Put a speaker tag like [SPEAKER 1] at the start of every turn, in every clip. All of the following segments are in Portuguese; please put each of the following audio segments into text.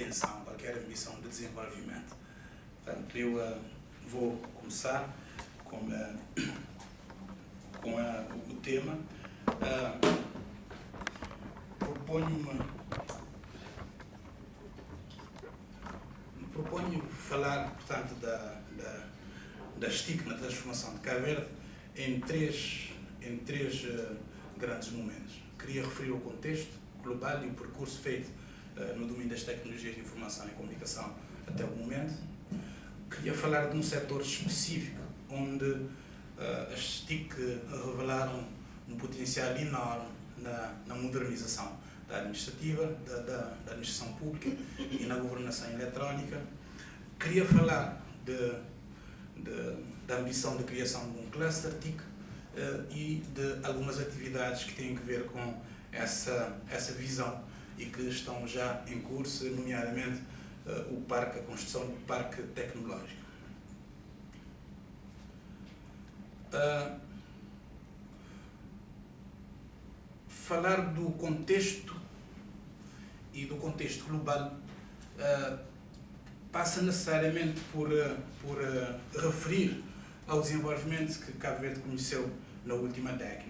[SPEAKER 1] pretensão, qualquer ambição de desenvolvimento. Portanto, eu vou começar com o tema. Proponho falar, portanto, das TIC na transformação de Cabo Verde em três grandes momentos. Queria referir o contexto global e o percurso feito no domínio das tecnologias de informação e comunicação até o momento. Queria falar de um setor específico onde as TIC revelaram um potencial enorme na modernização da administrativa, da administração pública e na governação eletrónica. Queria falar da ambição de criação de um cluster TIC e de algumas atividades que têm a ver com essa visão e que estão já em curso, nomeadamente a construção do parque tecnológico. Falar do contexto e do contexto global passa necessariamente por referir ao desenvolvimento que Cabo Verde conheceu na última década,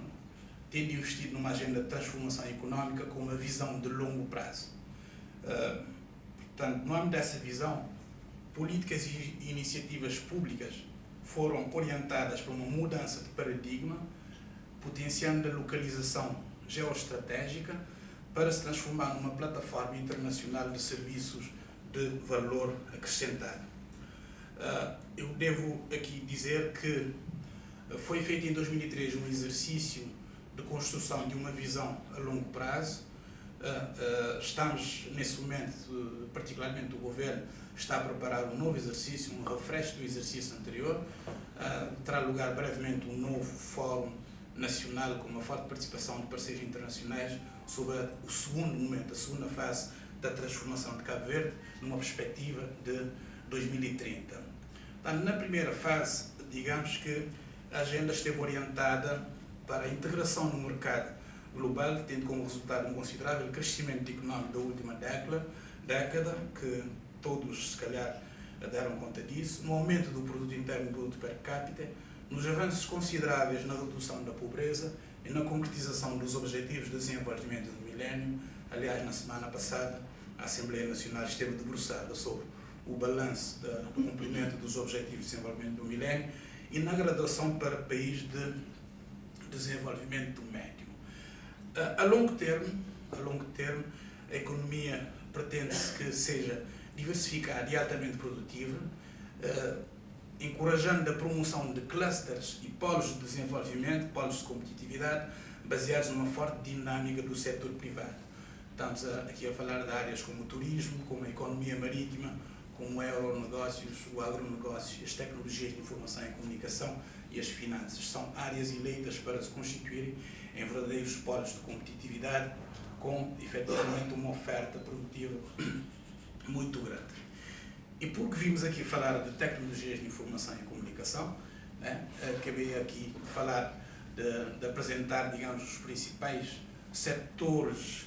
[SPEAKER 1] tendo investido numa agenda de transformação económica com uma visão de longo prazo. Portanto, no âmbito dessa visão, políticas e iniciativas públicas foram orientadas para uma mudança de paradigma, potenciando a localização geoestratégica para se transformar numa plataforma internacional de serviços de valor acrescentado. Eu devo aqui dizer que foi feito em 2003 um exercício de construção de uma visão a longo prazo. Estamos, nesse momento, particularmente o Governo, está a preparar um novo exercício, um refresh do exercício anterior. Terá lugar brevemente um novo fórum nacional com uma forte participação de parceiros internacionais sobre o segundo momento, a segunda fase da transformação de Cabo Verde, numa perspectiva de 2030. Portanto, na primeira fase, digamos que a agenda esteve orientada para a integração no mercado global, tendo como resultado um considerável crescimento económico da última década, que todos, se calhar, deram conta disso, no aumento do produto interno bruto per capita, nos avanços consideráveis na redução da pobreza e na concretização dos Objetivos de Desenvolvimento do Milénio. Aliás, na semana passada, a Assembleia Nacional esteve debruçada sobre o balanço do cumprimento dos Objetivos de Desenvolvimento do Milénio e na graduação para país de desenvolvimento médio. A longo termo, a economia pretende-se que seja diversificada e altamente produtiva, encorajando a promoção de clusters e polos de desenvolvimento, polos de competitividade, baseados numa forte dinâmica do setor privado. Estamos aqui a falar de áreas como o turismo, como a economia marítima, como o aeronegócios, o agronegócio, as tecnologias de informação e comunicação e as finanças. São áreas eleitas para se constituírem em verdadeiros polos de competitividade, com, efetivamente, uma oferta produtiva muito grande. E porque vimos aqui falar de tecnologias de informação e comunicação, acabei aqui de falar, de apresentar, digamos, os principais setores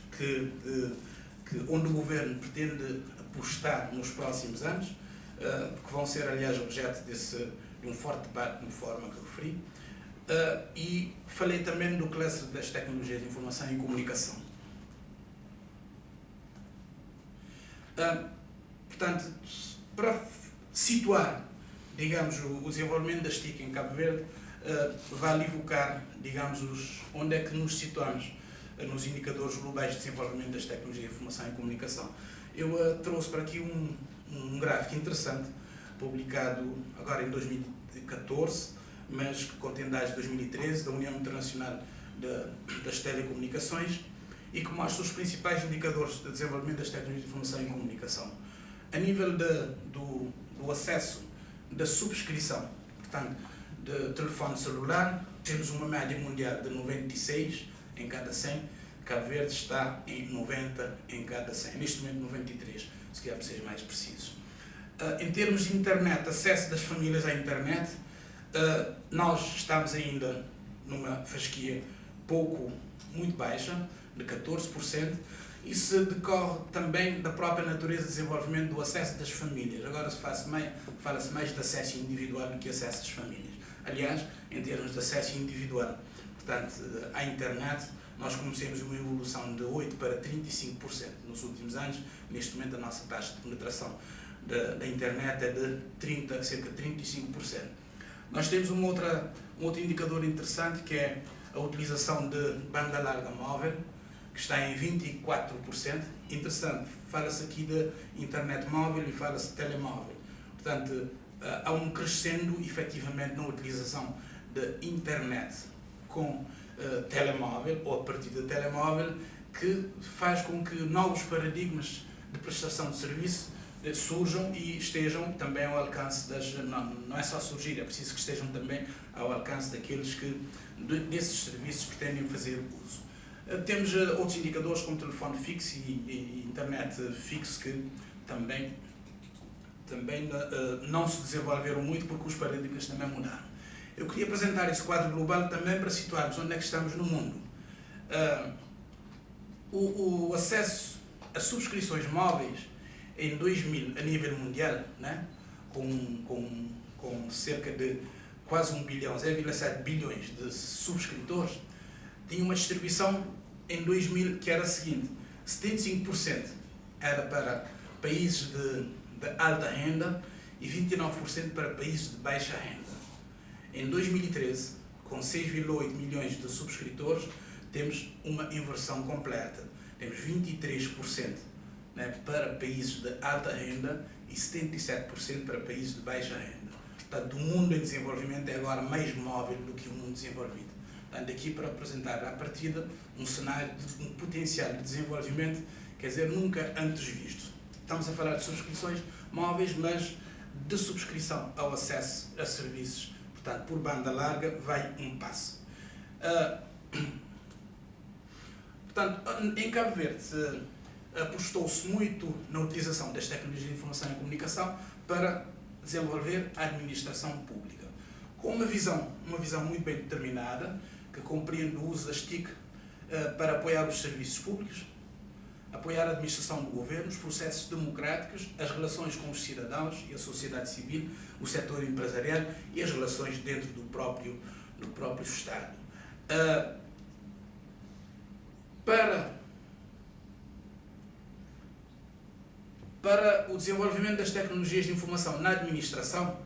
[SPEAKER 1] onde o Governo pretende apostar nos próximos anos, que vão ser, aliás, objeto de um forte debate, de forma que referi, e falei também do cluster das tecnologias de informação e comunicação. Portanto, para situar, digamos, o desenvolvimento das TIC em Cabo Verde, vale evocar, digamos, onde é que nos situamos nos indicadores globais de desenvolvimento das tecnologias de informação e comunicação. Eu trouxe para aqui um gráfico interessante, publicado agora em 2014, mas que contém dados de 2013, da União Internacional das Telecomunicações, e que mostra os principais indicadores de desenvolvimento das tecnologias de informação e comunicação. A nível do acesso, da subscrição, portanto, de telefone celular, temos uma média mundial de 96 em cada 100, Cabo Verde está em 90 em cada 100, neste momento 93, se calhar para ser mais precisos. Em termos de internet, acesso das famílias à internet, nós estamos ainda numa fasquia muito baixa, de 14%, Isso decorre também da própria natureza de desenvolvimento do acesso das famílias. Agora fala-se mais de acesso individual do que acesso das famílias. Aliás, em termos de acesso individual, portanto, à internet, nós conhecemos uma evolução de 8% para 35% nos últimos anos. Neste momento, a nossa taxa de penetração da internet é de cerca de 35%. Nós temos um outro indicador interessante, que é a utilização de banda larga móvel, que está em 24%. Interessante, fala-se aqui de internet móvel e fala-se de telemóvel. Portanto, há um crescendo, efetivamente, na utilização de internet com telemóvel, ou a partir de telemóvel, que faz com que novos paradigmas de prestação de serviço surjam e estejam também ao alcance não é só surgir, é preciso que estejam também ao alcance daqueles que desses serviços pretendem fazer uso. Temos outros indicadores como telefone fixo e internet fixo, que também não se desenvolveram muito porque os paradigmas também mudaram. Eu queria apresentar esse quadro global também para situarmos onde é que estamos no mundo. O acesso a subscrições móveis em 2000 a nível mundial, né, com cerca de quase 1 bilhão, 0,7 bilhões de subscritores, tinha uma distribuição em 2000 que era a seguinte: 75% era para países de alta renda e 29% para países de baixa renda. Em 2013, com 6,8 milhões de subscritores, temos uma inversão completa. Temos 23%, né, para países de alta renda e 77% para países de baixa renda. Portanto, o mundo em desenvolvimento é agora mais móvel do que o mundo desenvolvido. Portanto, aqui para apresentar à partida um cenário de um potencial de desenvolvimento, quer dizer, nunca antes visto. Estamos a falar de subscrições móveis, mas de subscrição ao acesso a serviços, portanto, por banda larga, vai um passo. Portanto, em Cabo Verde apostou-se muito na utilização das tecnologias de informação e comunicação para desenvolver a administração pública, com uma visão muito bem determinada, que compreende o uso das TIC para apoiar os serviços públicos, apoiar a administração do governo, os processos democráticos, as relações com os cidadãos e a sociedade civil, o setor empresarial e as relações dentro do próprio Estado. Para o desenvolvimento das tecnologias de informação na administração,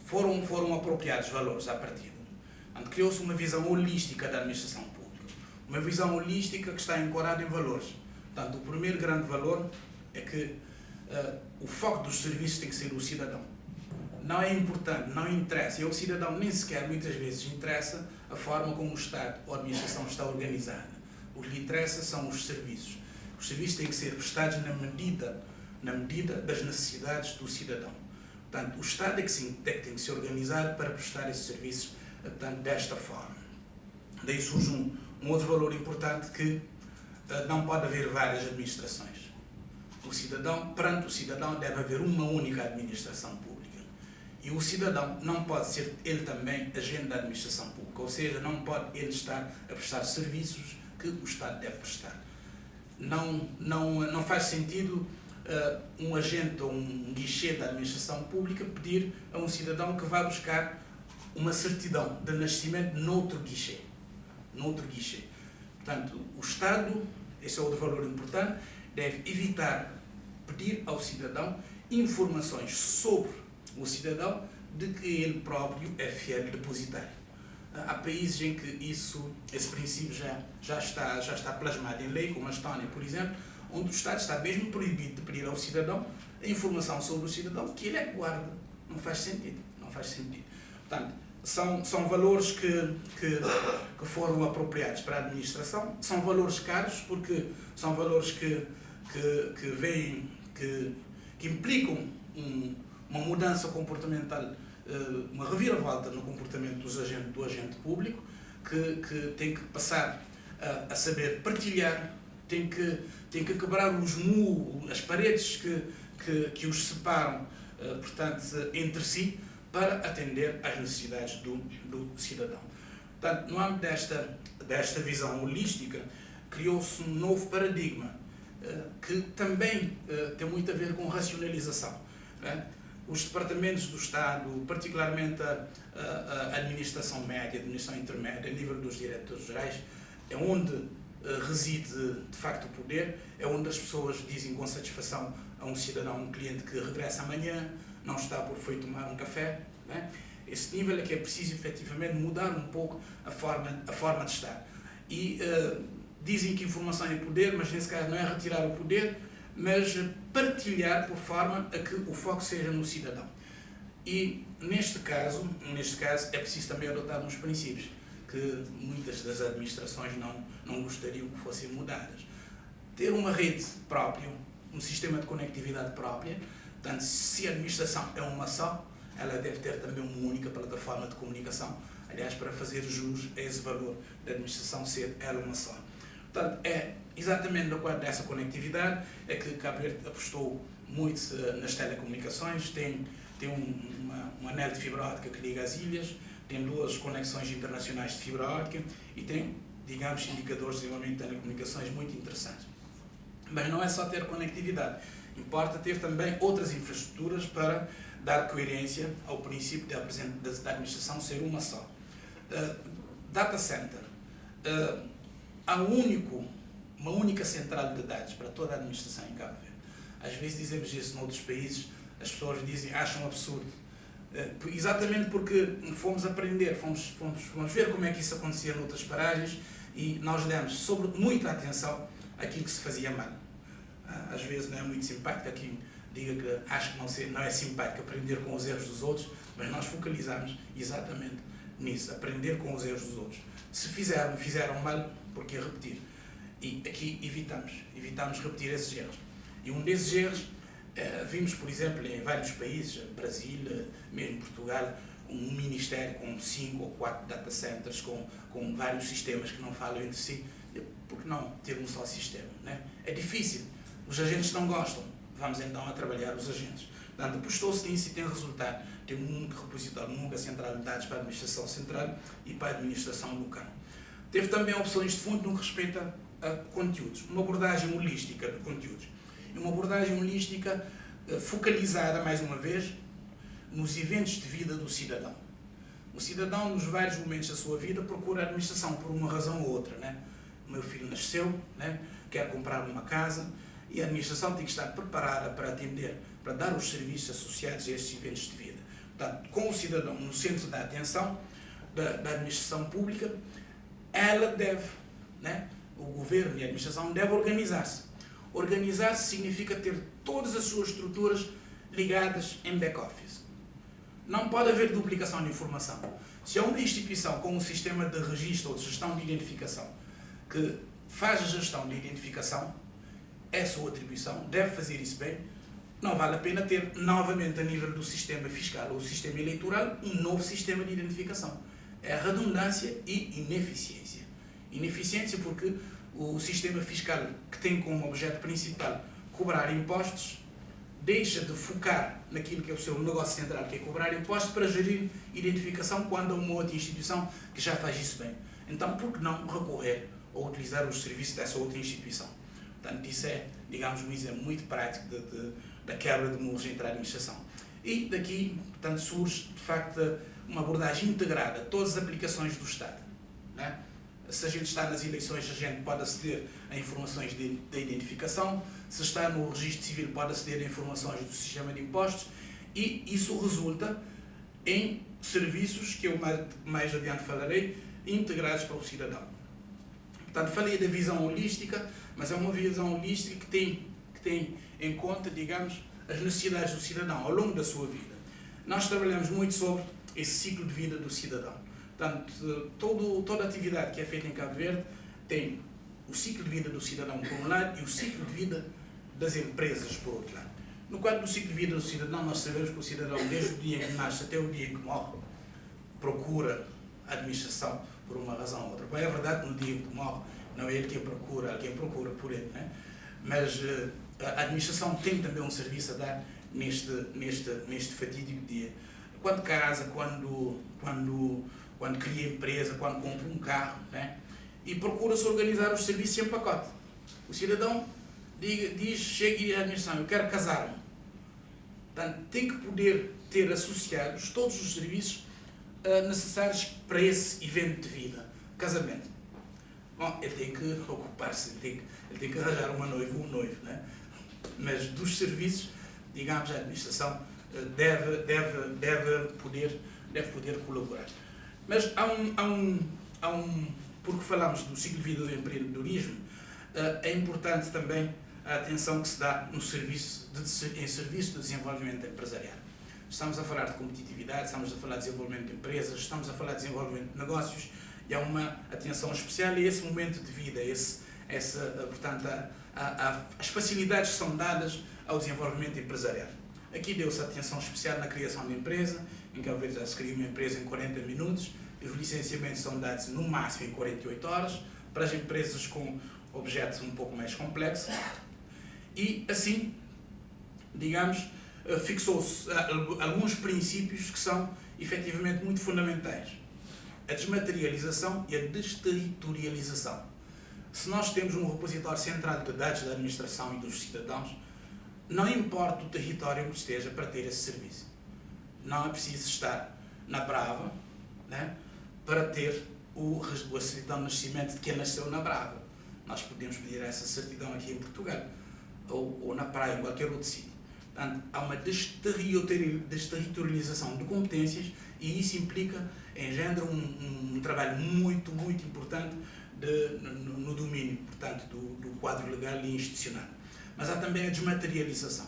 [SPEAKER 1] foram apropriados valores à partida. Criou-se uma visão holística da administração pública, uma visão holística que está ancorada em valores. Portanto, o primeiro grande valor é que o foco dos serviços tem que ser o cidadão. Não é importante, não interessa, e ao cidadão nem sequer muitas vezes interessa a forma como o Estado ou a administração está organizada. O que lhe interessa são os serviços. Os serviços têm que ser prestados na medida das necessidades do cidadão. Portanto, o Estado é que tem que se organizar para prestar esses serviços, portanto, desta forma. Daí surge um outro valor importante, que não pode haver várias administrações. Perante o cidadão deve haver uma única administração pública. E o cidadão não pode ser ele também agente da administração pública, ou seja, não pode ele estar a prestar serviços que o Estado deve prestar. Não faz sentido um agente ou um guichê da administração pública pedir a um cidadão que vá buscar uma certidão de nascimento noutro guichê. Portanto, o Estado, esse é outro valor importante, deve evitar pedir ao cidadão informações sobre o cidadão de que ele próprio é fiel depositário. Há países em que esse princípio já está plasmado em lei, como a Estónia, por exemplo, onde o Estado está mesmo proibido de pedir ao cidadão a informação sobre o cidadão que ele é que guarda. Não faz sentido. Portanto, são valores que foram apropriados para a administração. São valores caros, porque são valores que implicam uma mudança comportamental, uma reviravolta no comportamento do agente público, que tem que passar a saber partilhar, tem que quebrar as paredes que os separam, portanto, entre si, para atender às necessidades do cidadão. Portanto, no âmbito desta visão holística, criou-se um novo paradigma, que também tem muito a ver com racionalização. Né? Os departamentos do Estado, particularmente a administração média, a administração intermédia, a nível dos diretores gerais, é onde reside de facto o poder, é onde as pessoas dizem com satisfação a um cidadão, um cliente que regressa amanhã, não está por foi tomar um café. Né? Esse nível é que é preciso efetivamente mudar um pouco a forma de estar. E dizem que informação é poder, mas nesse caso não é retirar o poder, mas partilhar por forma a que o foco seja no cidadão. E neste caso é preciso também adotar uns princípios que muitas das administrações não gostariam que fossem mudadas. Ter uma rede própria, um sistema de conectividade própria, portanto, se a administração é uma só, ela deve ter também uma única plataforma de comunicação, aliás, para fazer jus a esse valor da administração ser ela uma só. Portanto, é exatamente no quadro dessa conectividade é que Cabo Verde apostou muito nas telecomunicações, tem um anel de fibra óptica que liga as ilhas, tem 2 conexões internacionais de fibra óptica e tem, digamos, indicadores de desenvolvimento de telecomunicações muito interessantes. Mas não é só ter conectividade, importa ter também outras infraestruturas para dar coerência ao princípio da administração ser uma só. Data center. Há uma única central de dados para toda a administração em Cabo Verde. Às vezes dizemos isso noutros países, as pessoas dizem, acham absurdo. Exatamente porque fomos aprender, fomos ver como é que isso acontecia noutras paragens e nós demos muita atenção àquilo que se fazia mal. Às vezes não é muito simpático, quem diga que acho que não é simpático aprender com os erros dos outros, mas nós focalizamos exatamente nisso, aprender com os erros dos outros. Se fizeram mal, por que repetir? E aqui evitamos repetir esses erros. E um desses erros, vimos, por exemplo, em vários países, Brasil, mesmo Portugal, um ministério com 5 ou 4 data centers, com vários sistemas que não falam entre si. Por que não ter um só sistema? Né? É difícil, os agentes não gostam, vamos então a trabalhar os agentes. Portanto, apostou-se nisso e tem resultado. Tem um único repositório, uma única central de dados para a administração central e para a administração local. Teve também opções de fundo no que respeita a conteúdos, uma abordagem holística de conteúdos. E uma abordagem holística focalizada, mais uma vez, nos eventos de vida do cidadão. O cidadão, nos vários momentos da sua vida, procura a administração por uma razão ou outra. Né? O meu filho nasceu, né? Quer comprar uma casa, e a administração tem que estar preparada para atender, para dar os serviços associados a estes eventos de vida. Portanto, com o cidadão no centro da atenção da administração pública, ela deve, né? O governo e a administração devem organizar-se. Organizar-se significa ter todas as suas estruturas ligadas em back-office. Não pode haver duplicação de informação. Se há uma instituição com um sistema de registro ou de gestão de identificação que faz a gestão de identificação, é sua atribuição, deve fazer isso bem, não vale a pena ter novamente a nível do sistema fiscal ou sistema eleitoral um novo sistema de identificação. É redundância e ineficiência. Ineficiência porque o sistema fiscal, que tem como objeto principal cobrar impostos, deixa de focar naquilo que é o seu negócio central, que é cobrar impostos, para gerir identificação quando há uma outra instituição que já faz isso bem. Então, por que não recorrer ou utilizar os serviços dessa outra instituição? Portanto, isso é, digamos, um exemplo muito prático da quebra de muros entre a administração. E daqui, portanto, surge, de facto, uma abordagem integrada a todas as aplicações do Estado. Né? Se a gente está nas eleições, a gente pode aceder a informações da identificação, se está no registro civil, pode aceder a informações do sistema de impostos, e isso resulta em serviços que eu mais adiante falarei, integrados para o cidadão. Portanto, falei da visão holística, mas é uma visão holística que tem em conta, digamos, as necessidades do cidadão ao longo da sua vida. Nós trabalhamos muito sobre esse ciclo de vida do cidadão. Portanto, toda a atividade que é feita em Cabo Verde tem o ciclo de vida do cidadão por um lado e o ciclo de vida das empresas por outro lado. No quadro do ciclo de vida do cidadão, nós sabemos que o cidadão, desde o dia em que nasce até o dia em que morre, procura a administração por uma razão ou outra. Bom, é verdade que no dia em que morre não é ele quem procura, alguém procura por ele, né? Mas a administração tem também um serviço a dar neste fatídico dia. Quando casa, quando cria empresa, quando compra um carro, né? e procura-se organizar os serviços em pacote. O cidadão chega e diz à administração: eu quero casar-me. Portanto, tem que poder ter associados todos os serviços necessários para esse evento de vida, casamento. Bom, ele tem que ocupar-se, ele tem que arranjar uma noiva ou um noivo, né? Mas dos serviços, digamos, a administração deve poder colaborar. Mas porque falamos do ciclo de vida do empreendedorismo, é importante também a atenção que se dá em serviço de desenvolvimento empresarial. Estamos a falar de competitividade, estamos a falar de desenvolvimento de empresas, estamos a falar de desenvolvimento de negócios, e há uma atenção especial a esse momento de vida, portanto, as facilidades que são dadas ao desenvolvimento empresarial. Aqui deu-se atenção especial na criação de empresa, em que talvez já se cria uma empresa em 40 minutos, e os licenciamentos são dados no máximo em 48 horas, para as empresas com objetos um pouco mais complexos, e assim, digamos, fixou-se alguns princípios que são efetivamente muito fundamentais. A desmaterialização e a desterritorialização. Se nós temos um repositório central de dados da administração e dos cidadãos, não importa o território onde esteja para ter esse serviço. Não é preciso estar na Brava, né, para ter a certidão de nascimento de quem nasceu na Brava. Nós podemos pedir essa certidão aqui em Portugal, ou na praia, em qualquer outro sítio. Portanto, há uma desterritorialização de competências, e isso engendra um trabalho muito importante no domínio, portanto, do quadro legal e institucional. Mas há também a desmaterialização.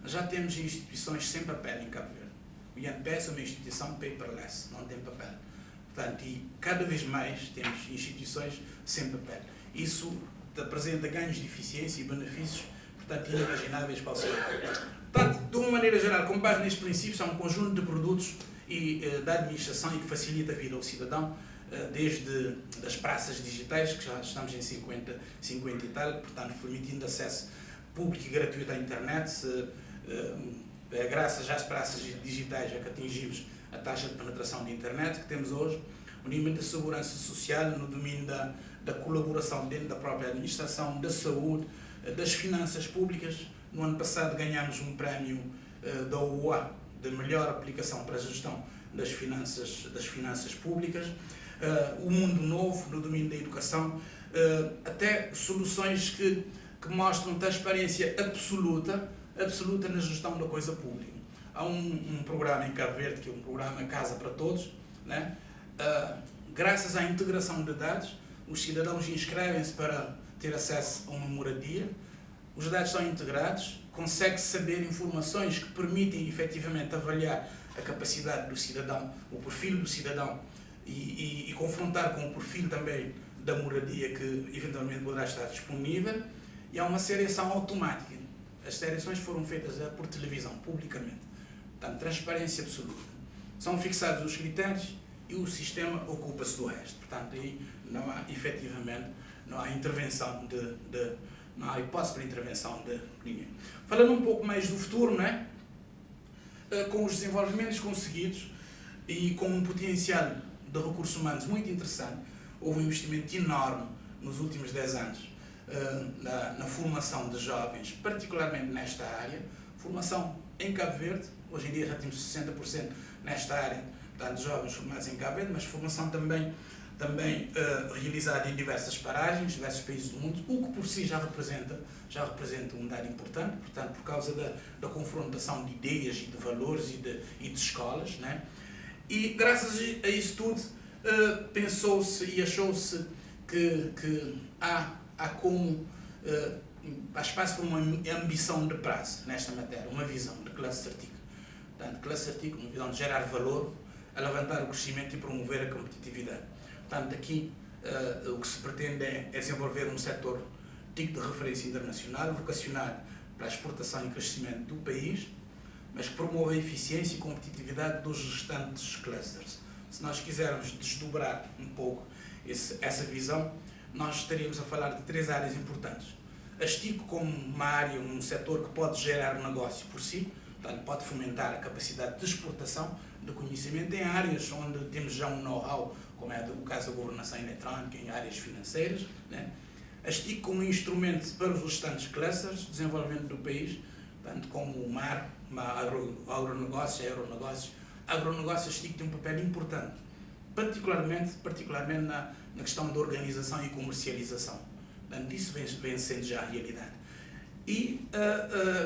[SPEAKER 1] Já temos instituições sem papel em Cabo Verde. O INPS é uma instituição paperless, não tem papel. Portanto, e cada vez mais temos instituições sem papel. Isso apresenta ganhos de eficiência e benefícios, portanto, inimagináveis para o cidadão. Portanto, de uma maneira geral, com base nestes princípios, há um conjunto de produtos da administração e que facilita a vida ao cidadão, desde das praças digitais, que já estamos em 50 e tal, portanto, permitindo acesso público e gratuito à internet. Graças às praças digitais é que atingimos a taxa de penetração de internet que temos hoje, o nível de segurança social no domínio da colaboração dentro da própria administração, da saúde, das finanças públicas. No ano passado ganhamos um prémio da OUA de melhor aplicação para a gestão das finanças públicas, o mundo novo no domínio da educação, até soluções que mostram transparência absoluta na gestão da coisa pública. Há um programa em Cabo Verde, que é um programa Casa para Todos, né? Graças à integração de dados, os cidadãos inscrevem-se para ter acesso a uma moradia, os dados são integrados, consegue-se saber informações que permitem efetivamente avaliar a capacidade do cidadão, o perfil do cidadão, e confrontar com o perfil também da moradia que eventualmente poderá estar disponível, e há uma seriação automática. As seriações foram feitas por televisão, publicamente. Portanto, transparência absoluta. São fixados os critérios e o sistema ocupa-se do resto. Portanto, aí não há, efetivamente, não há intervenção não há hipótese para intervenção de ninguém. Falando um pouco mais do futuro, não é? Com os desenvolvimentos conseguidos e com um potencial de recursos humanos muito interessante, houve um investimento enorme nos últimos 10 anos na formação de jovens, particularmente nesta área. Formação em Cabo Verde, hoje em dia já temos 60% nesta área, portanto, jovens formados em Cabo Verde, mas formação também realizada em diversas paragens, diversos países do mundo, o que por si já representa um dado importante, portanto, por causa da confrontação de ideias e de valores e de escolas, né? E graças a isso tudo, pensou-se e achou-se que há espaço para uma ambição de prazo nesta matéria, uma visão de classe artigo. Portanto, classe artigo, uma visão de gerar valor, alavancar o crescimento e promover a competitividade. Portanto, aqui o que se pretende é desenvolver um setor TIC de referência internacional, vocacionado para a exportação e crescimento do país, mas que promova a eficiência e competitividade dos restantes clusters. Se nós quisermos desdobrar um pouco essa visão, nós estaríamos a falar de 3 áreas importantes. A TIC como uma área, um setor que pode gerar negócio por si, portanto, pode fomentar a capacidade de exportação de conhecimento em áreas onde temos já um know-how, como é o caso da governação eletrónica, em áreas financeiras, né? As TIC como instrumento para os restantes clusters de desenvolvimento do país, tanto como o mar, agronegócio, aeronegócios. Agronegócios, as TIC têm um papel importante, particularmente na questão da organização e comercialização. Portanto, isso vem sendo já a realidade. E,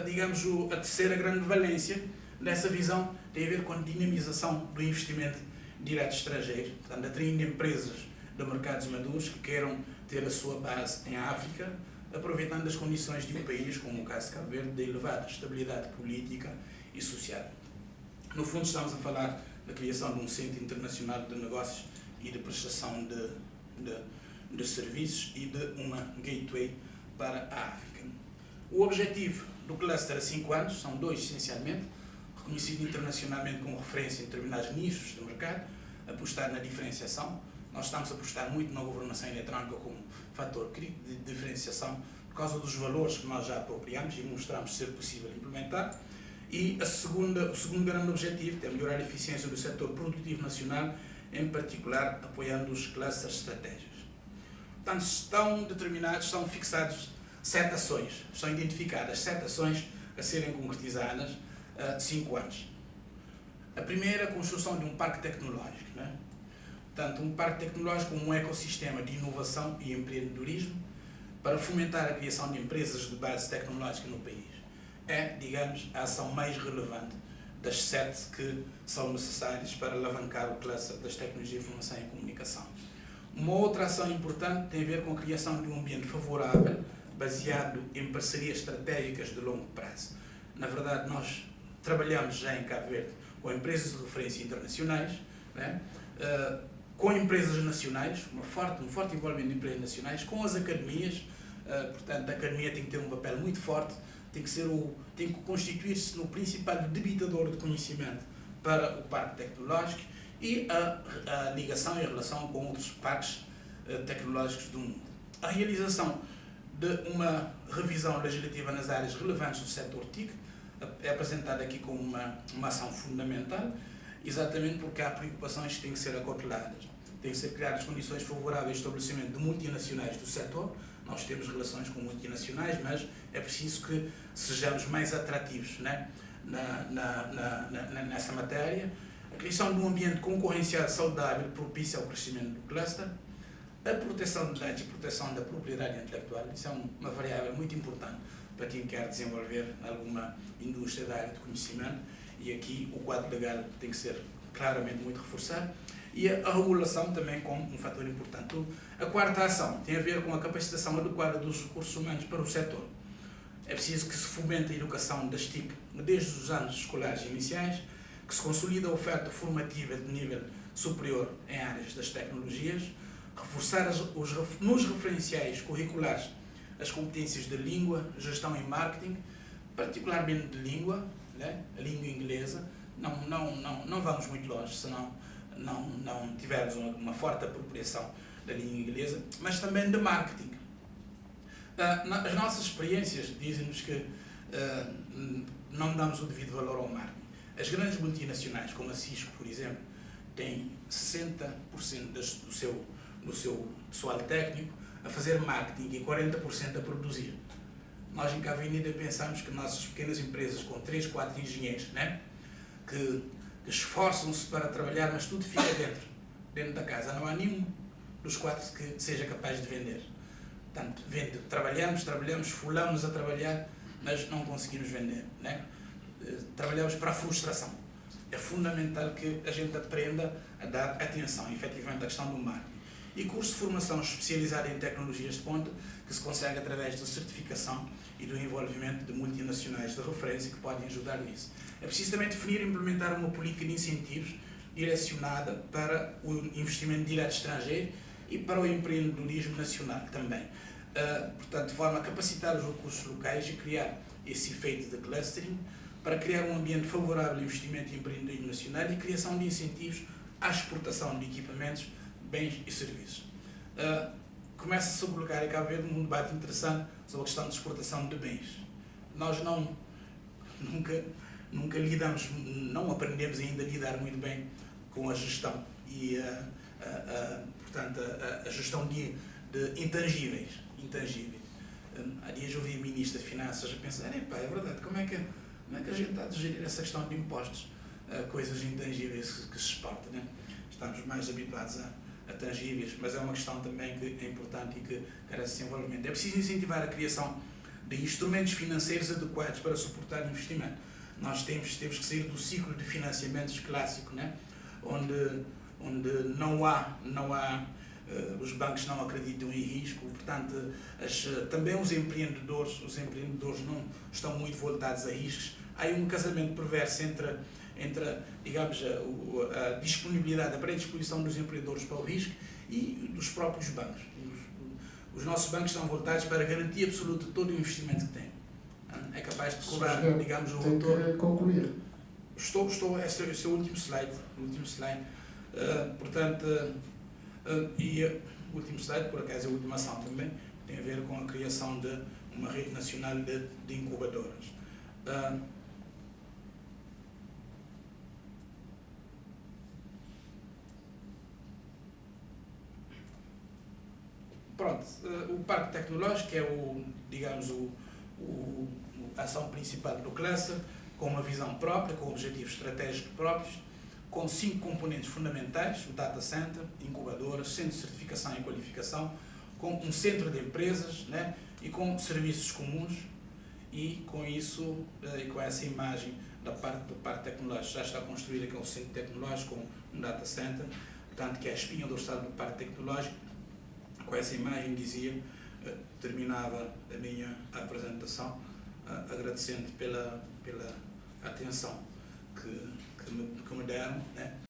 [SPEAKER 1] digamos, a terceira grande valência dessa visão tem a ver com a dinamização do investimento direto estrangeiro, portanto, atraindo empresas de mercados maduros que queiram ter a sua base em África, aproveitando as condições de um país, como o caso de Cabo Verde, de elevada estabilidade política e social. No fundo, estamos a falar da criação de um centro internacional de negócios e de prestação de serviços e de uma gateway para a África. O objetivo do cluster a 5 anos são dois, essencialmente: reconhecido internacionalmente como referência em determinados nichos de mercado, apostar na diferenciação. Nós estamos a apostar muito na governação eletrónica como fator crítico de diferenciação por causa dos valores que nós já apropriamos e mostramos ser possível implementar. E o segundo grande objetivo é melhorar a eficiência do setor produtivo nacional, em particular apoiando os clusters estratégicos. Portanto, estão fixados 7 ações, estão identificadas 7 ações a serem concretizadas a 5 anos. A primeira, a construção de um parque tecnológico, né? Portanto, um parque tecnológico como um ecossistema de inovação e empreendedorismo para fomentar a criação de empresas de base tecnológica no país. É, digamos, a ação mais relevante das 7 que são necessárias para alavancar o cluster das tecnologias de informação e comunicação. Uma outra ação importante tem a ver com a criação de um ambiente favorável, baseado em parcerias estratégicas de longo prazo. Na verdade, nós trabalhamos já em Cabo Verde com empresas de referência internacionais, né? Com empresas nacionais, um forte envolvimento de empresas nacionais, com as academias. Portanto, a academia tem que ter um papel muito forte, tem que constituir-se no principal debitador de conhecimento para o parque tecnológico e a ligação e a relação com outros parques tecnológicos do mundo. A realização de uma revisão legislativa nas áreas relevantes do setor TIC é apresentada aqui como uma ação fundamental, exatamente porque há preocupações que têm que ser acauteladas. Têm que ser criadas condições favoráveis ao estabelecimento de multinacionais do setor. Nós temos relações com multinacionais, mas é preciso que sejamos mais atrativos, né, nessa matéria. A criação de um ambiente concorrencial saudável propício ao crescimento do cluster. A proteção de dados e proteção da propriedade intelectual, isso é uma variável muito importante para quem quer desenvolver alguma indústria da área de conhecimento, e aqui o quadro legal tem que ser claramente muito reforçado, e a regulação também como um fator importante. A quarta ação tem a ver com a capacitação adequada dos recursos humanos para o setor. É preciso que se fomente a educação das TIC desde os anos escolares iniciais, que se consolide a oferta formativa de nível superior em áreas das tecnologias, reforçar nos referenciais curriculares as competências de língua, gestão e marketing, particularmente de língua, né? A língua inglesa. Não vamos muito longe se não tivermos uma forte apropriação da língua inglesa, mas também de marketing. As nossas experiências dizem-nos que não damos o devido valor ao marketing. As grandes multinacionais, como a Cisco, por exemplo, têm 60% do seu pessoal técnico a fazer marketing e 40% a produzir. Nós em Cabo Verde pensamos que nossas pequenas empresas com 3, 4 engenheiros, né, que esforçam-se para trabalhar, mas tudo fica dentro da casa. Não há nenhum dos 4 que seja capaz de vender. Portanto, trabalhamos, fulamos a trabalhar, mas não conseguimos vender, né? Trabalhamos para a frustração. É fundamental que a gente aprenda a dar atenção, efetivamente, à questão do marketing. E curso de formação especializado em tecnologias de ponta, que se consegue através da certificação e do envolvimento de multinacionais de referência que podem ajudar nisso. É preciso também definir e implementar uma política de incentivos direcionada para o investimento direto estrangeiro e para o empreendedorismo nacional também. Portanto, de forma a capacitar os recursos locais e criar esse efeito de clustering para criar um ambiente favorável ao investimento e empreendedorismo nacional e criação de incentivos à exportação de equipamentos, bens e serviços. Começa-se a colocar em Cabo Verde um debate interessante sobre a questão de exportação de bens. Nós nunca nunca lidamos, não aprendemos ainda a lidar muito bem com a gestão e, portanto, a gestão de intangíveis. Há dias eu ouvi a Ministra de Finanças a pensar, é verdade, como é que a gente está a gerir essa questão de impostos, coisas intangíveis que se exportam, né? Estamos mais habituados a tangíveis, mas é uma questão também que é importante e que carece de desenvolvimento. É preciso incentivar a criação de instrumentos financeiros adequados para suportar o investimento. Nós temos que sair do ciclo de financiamentos clássico, né? onde não há os bancos não acreditam em risco, portanto, também os empreendedores não estão muito voltados a riscos. Há um casamento perverso entre digamos, a disponibilidade, a predisposição dos empreendedores para o risco e dos próprios bancos. Os nossos bancos estão voltados para a garantia absoluta de todo o investimento que têm. É capaz de cobrar, digamos, o retorno.
[SPEAKER 2] Concluir.
[SPEAKER 1] Este é o último slide. Portanto, e o último slide, por acaso, é a última ação também, tem a ver com a criação de uma rede nacional de incubadoras. Pronto, o Parque Tecnológico é a ação principal do cluster, com uma visão própria, com objetivos estratégicos próprios, com 5 componentes fundamentais: o data center, incubadoras, centro de certificação e qualificação, com um centro de empresas, né, e com serviços comuns. E com isso, e com essa imagem da parte do Parque Tecnológico, já está construído aqui um centro tecnológico, com um data center, portanto, que é a espinha dorsal do Parque Tecnológico. Com essa imagem terminava a minha apresentação, agradecendo pela atenção que me deram, né?